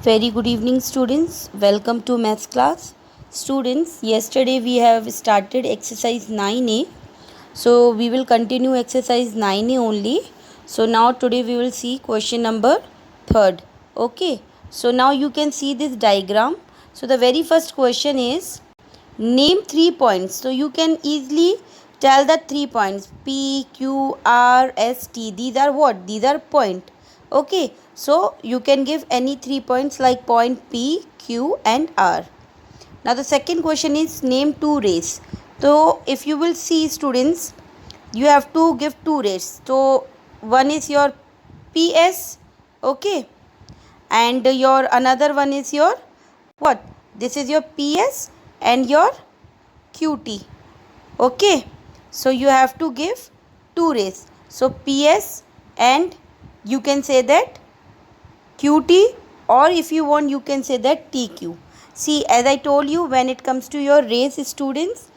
Very good evening, students. Welcome to maths class. Students, yesterday we have started exercise 9a. So we will continue exercise 9a only. So now today we will see question number 3rd. Okay. So now you can see this diagram. So the very first question is name 3 points. So you can easily tell the 3 points. P, Q, R, S, T. These are what? These are point. Okay, so you can give any 3 points like point P, Q and R. Now the second question is name 2 rays. So if you will see, students, you have to give 2 rays. So one is your PS, okay, and your another one is your what? This is your PS and your QT, okay. So you have to give 2 rays. So PS and you can say that QT, or if you want you can say that TQ. See, as I told you, when it comes to your rays, students,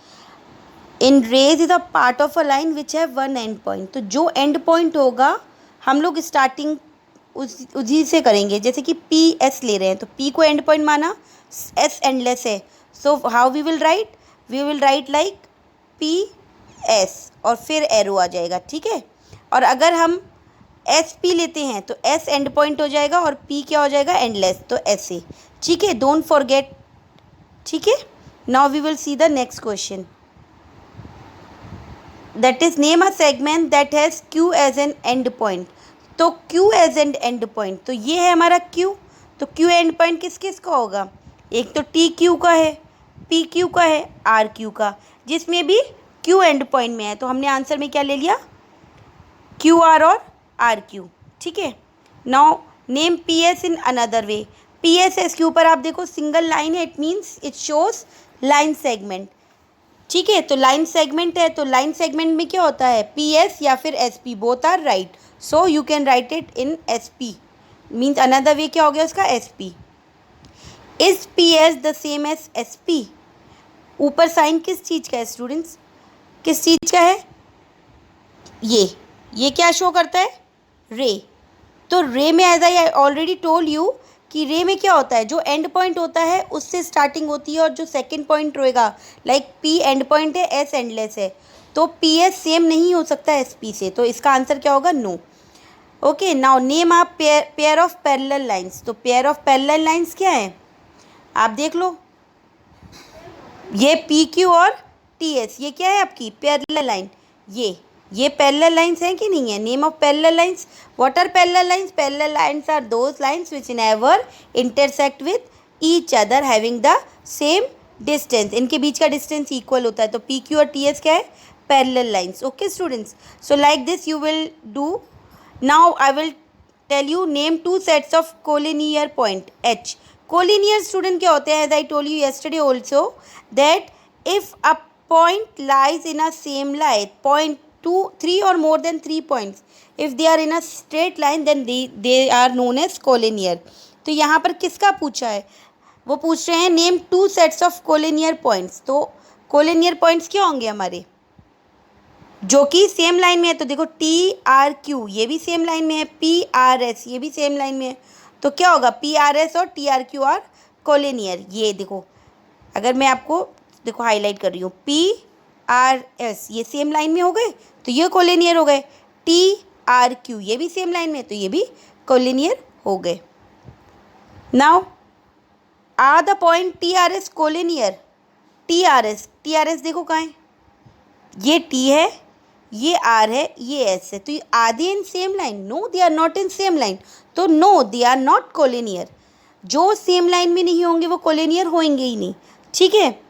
in rays is a part of a line which have one end point. तो जो end point होगा हम लोग starting उसी से करेंगे. जैसे कि पी एस ले रहे हैं तो पी को एंड पॉइंट माना, एस एंडलेस है. So how we will write like P S और फिर एरो आ जाएगा. ठीक है. और अगर हम एस पी लेते हैं तो एस एंड पॉइंट हो जाएगा और पी क्या हो जाएगा? एंडलेस. तो ऐसे. ठीक है. Don't forget. ठीक है. Now we will see the next question. That is name a segment that has Q as an end point. तो Q as an end point, तो ये है हमारा क्यू. तो क्यू एंड पॉइंट किस किस का होगा? एक तो टी क्यू का है, पी क्यू का है, आर क्यू का, जिसमें भी क्यू एंड पॉइंट में है. तो हमने आंसर में क्या ले लिया? क्यू आर और आर क्यू. ठीक है. Now name P S in another way. P S S के ऊपर आप देखो सिंगल लाइन है. It means it shows line segment. ठीक है. तो लाइन सेगमेंट है, तो लाइन सेगमेंट में क्या होता है? पी एस या फिर S P, both are right. So you can write it in S P. Means another way क्या हो गया उसका? S P. Is P S the same S S P? ऊपर साइन किस चीज़ का है स्टूडेंट्स? किस चीज़ का है? ये क्या शो करता है? रे. तो रे में as I already told you कि रे में क्या होता है? जो एंड पॉइंट होता है उससे स्टार्टिंग होती है और जो सेकंड पॉइंट रहेगा, लाइक पी एंड पॉइंट है, एस एंडलेस है, तो पी एस सेम नहीं हो सकता एस पी से. तो इसका आंसर क्या होगा? No. Okay. Now name a pair of parallel lines. तो पेयर ऑफ पैरेलल लाइंस क्या है? आप देख लो. ये पी क्यू और टी एस, ये क्या है आपकी? Parallel line. ये पैरेलल लाइंस हैं कि नहीं है? Name of parallel lines. What are parallel lines? Parallel lines are those lines which never intersect with each other having the same distance. इनके बीच का डिस्टेंस इक्वल होता है. तो पी क्यू और टी एस क्या है? Parallel lines. Okay students. So like this you will do. Now I will tell you name 2 sets of collinear point. H. Collinear student क्या होते हैं? As I told you yesterday also that if a point lies in a same line, point 2, 3 or more than 3 points, if they are in a straight line then they are known as collinear. तो यहाँ पर किसका पूछा है? वो पूछ रहे हैं name 2 sets of collinear points. तो collinear points क्या होंगे हमारे? जो कि सेम लाइन में है. तो देखो टी आर क्यू ये भी सेम लाइन में है, पी आर एस ये भी सेम लाइन में है. तो क्या होगा? पी आर एस और T R Q R collinear. ये देखो, अगर मैं आपको देखो हाईलाइट कर रही हूँ, पी आर एस ये सेम लाइन में हो गए तो ये कोलिनियर हो गए. टी आर क्यू ये भी सेम लाइन में तो ये भी कोलिनियर हो गए. Now are the point T R S collinear? T R S देखो कहाँ है? ये टी है, ये आर है, ये एस है. तो ये आधे in same line? No, they are not in same line. तो no, they are not collinear. जो सेम लाइन में नहीं होंगे वो कोलिनियर होंगे ही नहीं. ठीक है.